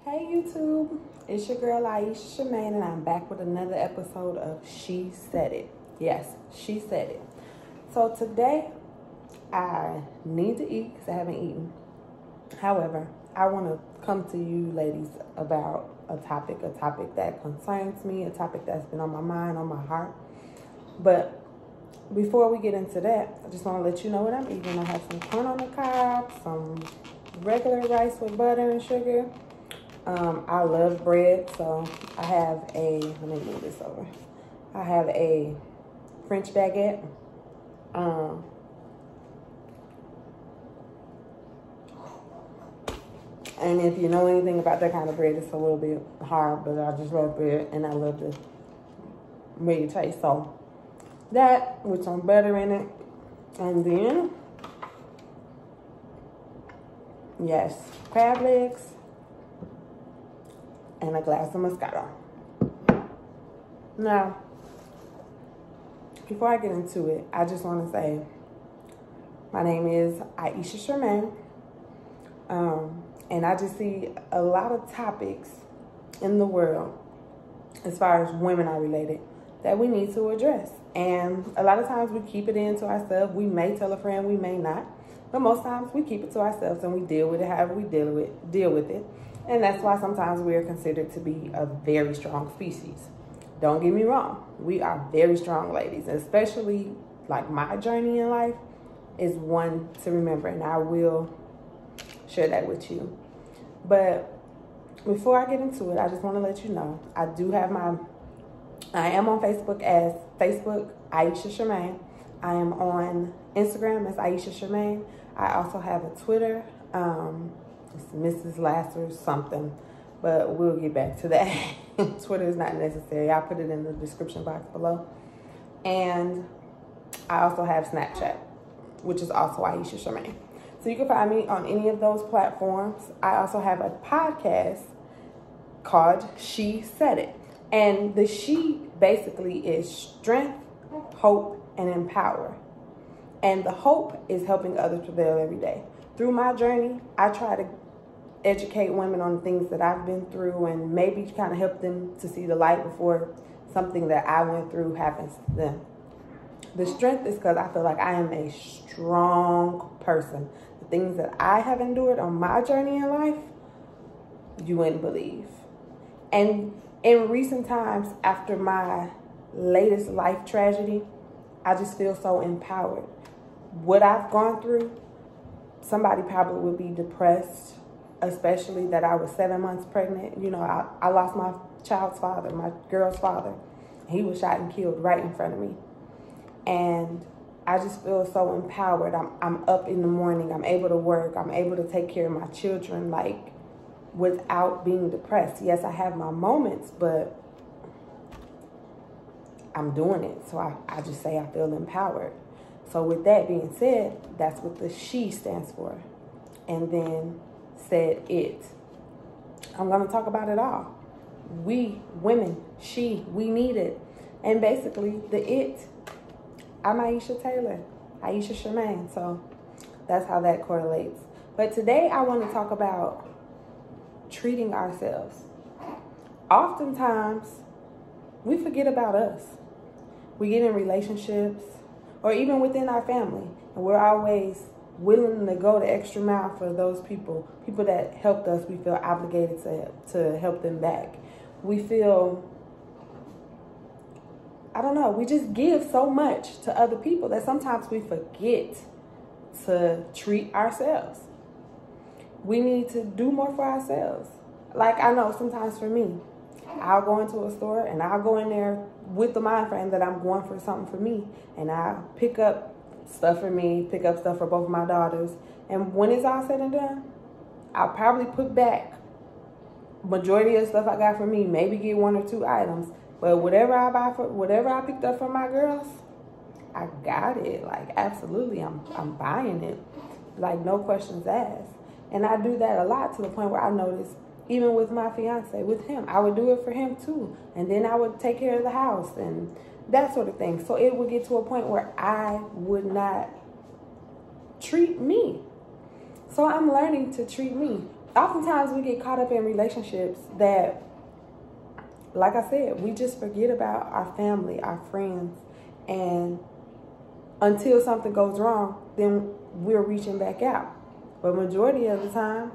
Hey YouTube, it's your girl S.H.E, and I'm back with another episode of She Said It. Yes, she said it. So today, I need to eat because I haven't eaten. However, I want to come to you ladies about a topic that concerns me, a topic that's been on my mind, on my heart. But before we get into that, I just want to let you know what I'm eating. I have some corn on the cob, some regular rice with butter and sugar. I love bread, so I have let me move this over. I have a French baguette. And if you know anything about that kind of bread, it's a little bit hard, but I just love bread and I love the way it tastes. So that with some butter in it. And then, yes, crab legs and a glass of moscato. Now, before I get into it, I just want to say my name is S.H.E. And I just see a lot of topics in the world, as far as women are related, that we need to address. And a lot of times we keep it in to ourselves. We may tell a friend, we may not. But most times we keep it to ourselves and we deal with it however we deal with it. And that's why sometimes we are considered to be a very strong species. Don't get me wrong. We are very strong ladies. Especially like my journey in life is one to remember. And I will share that with you. But before I get into it, I just want to let you know, I am on Facebook as Facebook S.H.E. I am on Instagram as S.H.E. I also have a Twitter, it's Mrs. Lasser something, but we'll get back to that. Twitter is not necessary. I'll put it in the description box below. And I also have Snapchat, which is also S.H.E. So you can find me on any of those platforms. I also have a podcast called She Said It. And the she basically is strength, hope, and empower. And the hope is helping others prevail every day. Through my journey, I try to educate women on things that I've been through and maybe kind of help them to see the light before something that I went through happens to them. The strength is because I feel like I am a strong person. The things that I have endured on my journey in life, you wouldn't believe. And in recent times, after my latest life tragedy, I just feel so empowered. What I've gone through, somebody probably would be depressed, especially that I was 7 months pregnant. You know, I lost my child's father, my girl's father. He was shot and killed right in front of me. And I just feel so empowered. I'm up in the morning. I'm able to work. I'm able to take care of my children, like, without being depressed. Yes, I have my moments, but I'm doing it. So I just say I feel empowered. So with that being said, that's what the she stands for. And then said it. I'm going to talk about it all. We, women, we need it. And basically the it, I'm Aisha Taylor, S.H.E. So that's how that correlates. But today I want to talk about treating ourselves. Oftentimes, we forget about us. We get in relationships or even within our family, and we're always willing to go the extra mile for those people that helped us. We feel obligated to help them back. We feel, I don't know, we just give so much to other people that sometimes we forget to treat ourselves. We need to do more for ourselves. Like, I know sometimes for me, I'll go into a store and I'll go in there with the mind frame that I'm going for something for me. And I'll pick up stuff for me, pick up stuff for both of my daughters. And when it's all said and done, I'll probably put back majority of the stuff I got for me, maybe get 1 or 2 items. But whatever I picked up for my girls, I got it. Like, absolutely, I'm buying it. Like, no questions asked. And I do that a lot, to the point where I notice, even with my fiance, with him, I would do it for him too. And then I would take care of the house and that sort of thing. So it would get to a point where I would not treat me. So I'm learning to treat me. oftentimes we get caught up in relationships that, like I said, we just forget about our family, our friends, and until something goes wrong, then we're reaching back out. But majority of the time,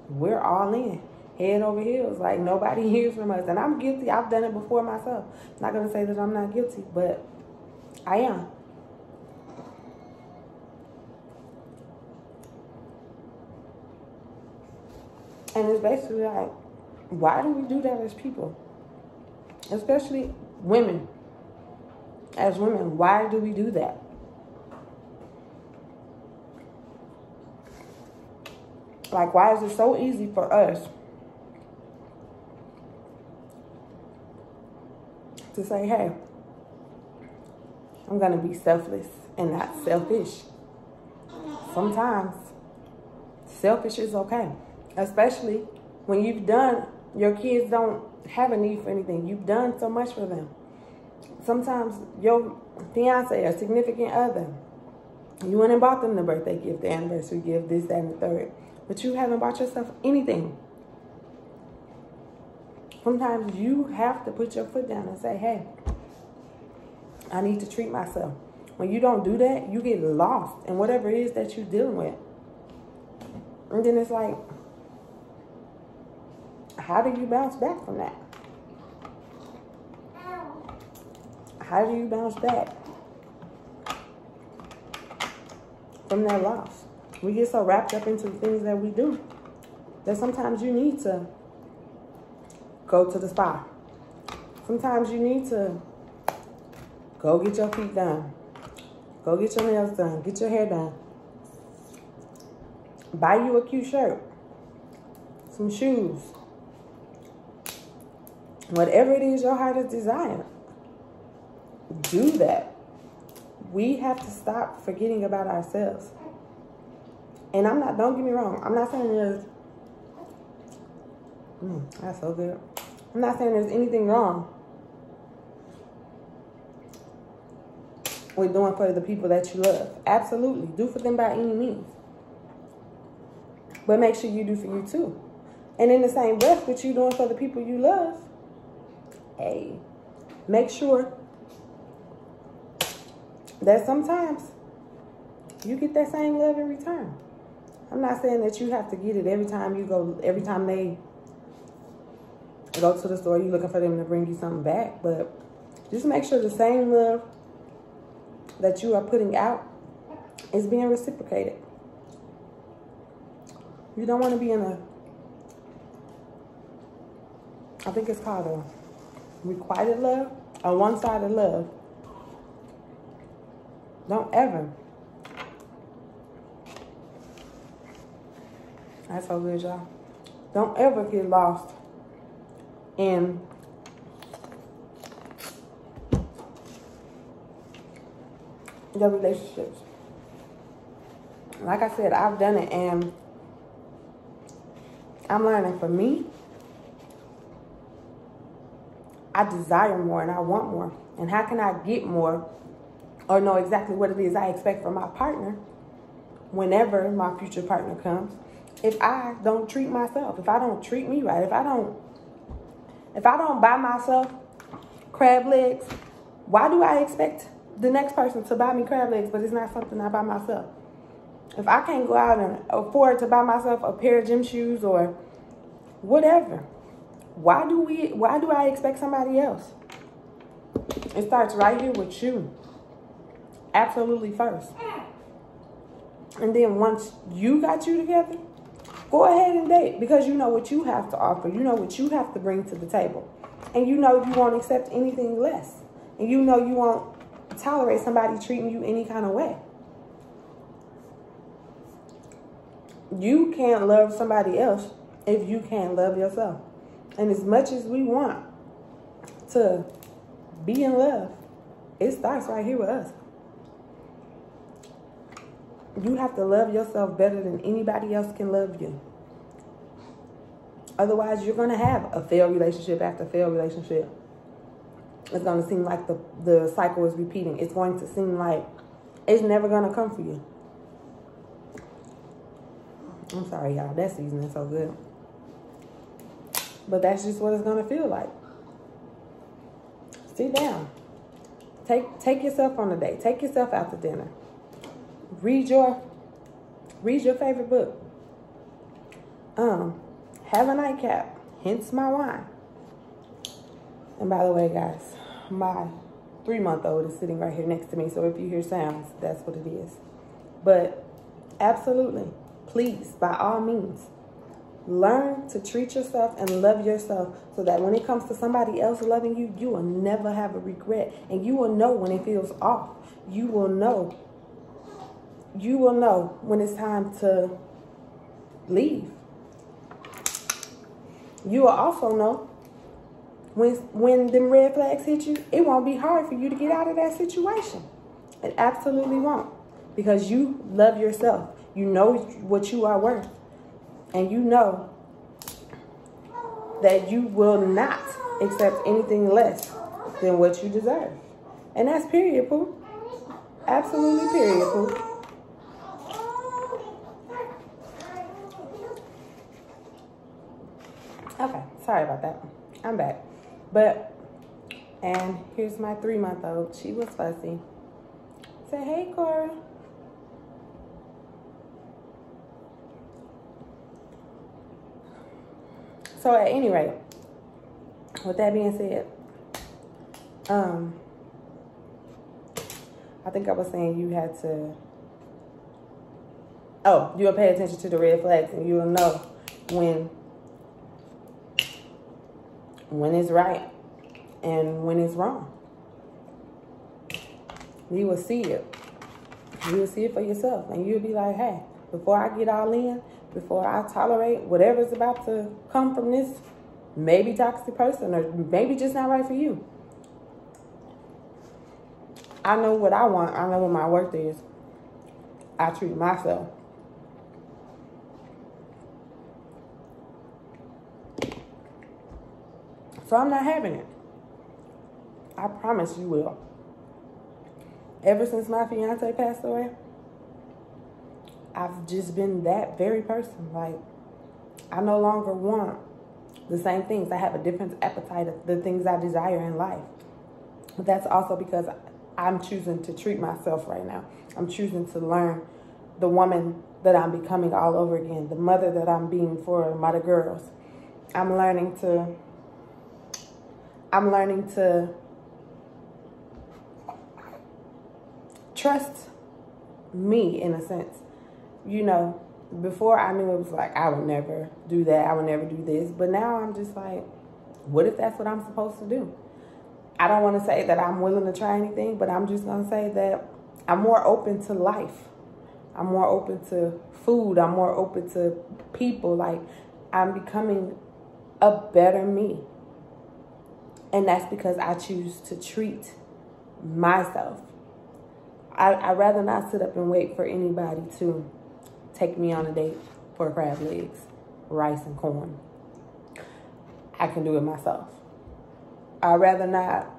we're all in, head over heels, like nobody hears from us. And I'm guilty. I've done it before myself. I'm not going to say that I'm not guilty, but I am. And it's basically like, why do we do that as people? Especially women. As women, why do we do that? Like, why is it so easy for us to say, hey, I'm going to be selfless and not selfish? Sometimes selfish is okay. Especially when you've done, your kids don't have a need for anything. You've done so much for them. Sometimes your fiance or significant other, you went and bought them the birthday gift, the anniversary gift, this, that, and the third. But you haven't bought yourself anything. Sometimes you have to put your foot down and say, hey, I need to treat myself. When you don't do that, you get lost in whatever it is that you're dealing with. And then it's like, how do you bounce back from that? How do you bounce back from that loss? We get so wrapped up into the things that we do that sometimes you need to go to the spa. Sometimes you need to go get your feet done. Go get your nails done. Get your hair done. Buy you a cute shirt. Some shoes. Whatever it is your heart is desiring. Do that. We have to stop forgetting about ourselves. And don't get me wrong, I'm not saying there's, that's so good. I'm not saying there's anything wrong with doing for the people that you love. Absolutely. Do for them by any means. But make sure you do for you too. And in the same breath that you're doing for the people you love, hey, make sure that sometimes you get that same love in return. I'm not saying that you have to get it every time they go to the store, you're looking for them to bring you something back. But just make sure the same love that you are putting out is being reciprocated. You don't want to be in I think it's called a requited love, or one-sided love. Don't ever. That's so good, y'all. Don't ever get lost in your relationships. Like I said, I've done it, and I'm learning. For me, I desire more and I want more. And how can I get more or know exactly what it is I expect from my partner whenever my future partner comes if I don't treat myself, if I don't treat me right, if I don't buy myself crab legs, why do I expect the next person to buy me crab legs, but it's not something I buy myself? If I can't go out and afford to buy myself a pair of gym shoes or whatever, why do I expect somebody else? It starts right here with you. Absolutely first. And then once you got you together, go ahead and date, because you know what you have to offer. You know what you have to bring to the table. And you know you won't accept anything less. And you know you won't tolerate somebody treating you any kind of way. You can't love somebody else if you can't love yourself. And as much as we want to be in love, it starts right here with us. You have to love yourself better than anybody else can love you. Otherwise, you're going to have a failed relationship after failed relationship. It's going to seem like the cycle is repeating. It's going to seem like it's never going to come for you. I'm sorry, y'all. That seasoning is so good. But that's just what it's going to feel like. Sit down. Take yourself on a date. Take yourself out to dinner. Read your favorite book. Have a nightcap. Hence my wine. And by the way, guys, my 3-month-old is sitting right here next to me. So if you hear sounds, that's what it is. But absolutely, please, by all means, learn to treat yourself and love yourself so that when it comes to somebody else loving you, you will never have a regret. And you will know when it feels off. You will know. You will know when it's time to leave. You will also know when them red flags hit you, it won't be hard for you to get out of that situation. It absolutely won't. Because you love yourself. You know what you are worth. And you know that you will not accept anything less than what you deserve. And that's period, Pooh. Absolutely period, Pooh. Okay, sorry about that. I'm back. And here's my 3-month-old. She was fussy. Say, hey, Cora. So at any rate, with that being said, I think I was saying you had to, you'll pay attention to the red flags and you'll know when it's right and when it's wrong. You will see it. You will see it for yourself. And you'll be like, hey, before I get all in, before I tolerate whatever's about to come from this maybe toxic person or maybe just not right for you. I know what I want. I know what my worth is. I treat myself. So I'm not having it. I promise you will. Ever since my fiance passed away, I've just been that very person. Like, I no longer want the same things. I have a different appetite of the things I desire in life. But that's also because I'm choosing to treat myself right now. I'm choosing to learn the woman that I'm becoming all over again. The mother that I'm being for my girls. I'm learning to trust me in a sense. You know, before I knew it was like, I would never do that. I would never do this. But now I'm just like, what if that's what I'm supposed to do? I don't want to say that I'm willing to try anything, but I'm just going to say that I'm more open to life. I'm more open to food. I'm more open to people. Like, I'm becoming a better me. And that's because I choose to treat myself. I'd rather not sit up and wait for anybody to take me on a date for crab legs, rice, and corn. I can do it myself. I'd rather not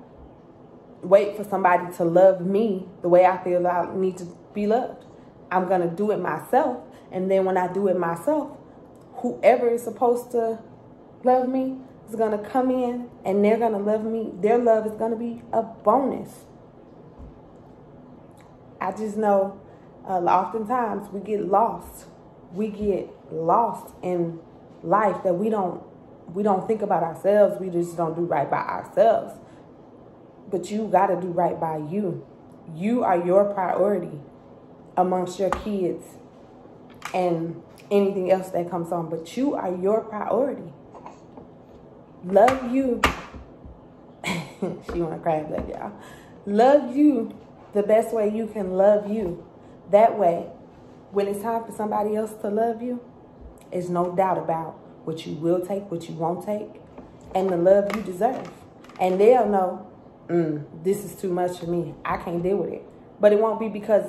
wait for somebody to love me the way I feel I need to be loved. I'm going to do it myself. And then when I do it myself, whoever is supposed to love me is going to come in and they're going to love me. Their love is going to be a bonus. I just know oftentimes we get lost. We get lost in life that we don't think about ourselves. We just don't do right by ourselves. But you got to do right by you. You are your priority amongst your kids and anything else that comes on. But you are your priority. Love you. She want to crab leg, y'all. Love you the best way you can love you. That way, when it's time for somebody else to love you, there's no doubt about what you will take, what you won't take, and the love you deserve. And they'll know, this is too much for me. I can't deal with it. But it won't be because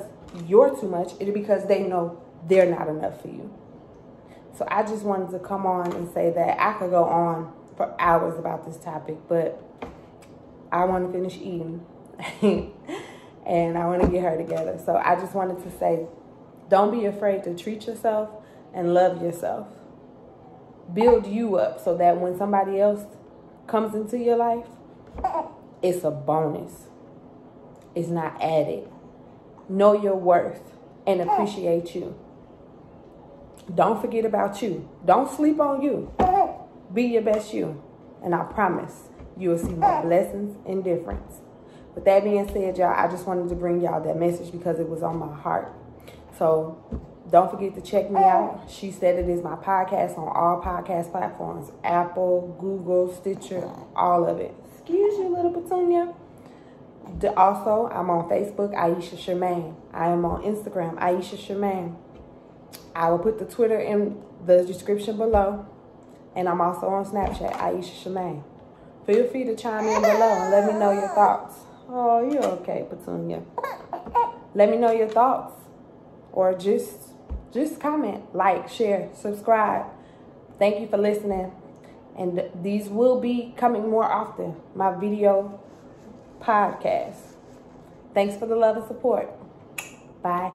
you're too much. It'll be because they know they're not enough for you. So I just wanted to come on and say that I could go on for hours about this topic, but I want to finish eating. And I want to get her together. So I just wanted to say, don't be afraid to treat yourself. and love yourself. Build you up so that when somebody else comes into your life, it's a bonus. It's not added. Know your worth and appreciate you. Don't forget about you. Don't sleep on you. Be your best you. And I promise you will see more blessings and difference. With that being said, y'all, I just wanted to bring y'all that message because it was on my heart. So don't forget to check me out. She Said It is my podcast on all podcast platforms. Apple, Google, Stitcher, all of it. Excuse you, little Petunia. Also, I'm on Facebook, Aisha Shermaine. I am on Instagram, Aisha Shermaine. I will put the Twitter in the description below. And I'm also on Snapchat, Aisha Shermaine. Feel free to chime in below and let me know your thoughts. Oh, you're okay, Petunia. Let me know your thoughts. Or just comment, like, share, subscribe. Thank you for listening. And these will be coming more often, my video podcast. Thanks for the love and support. Bye.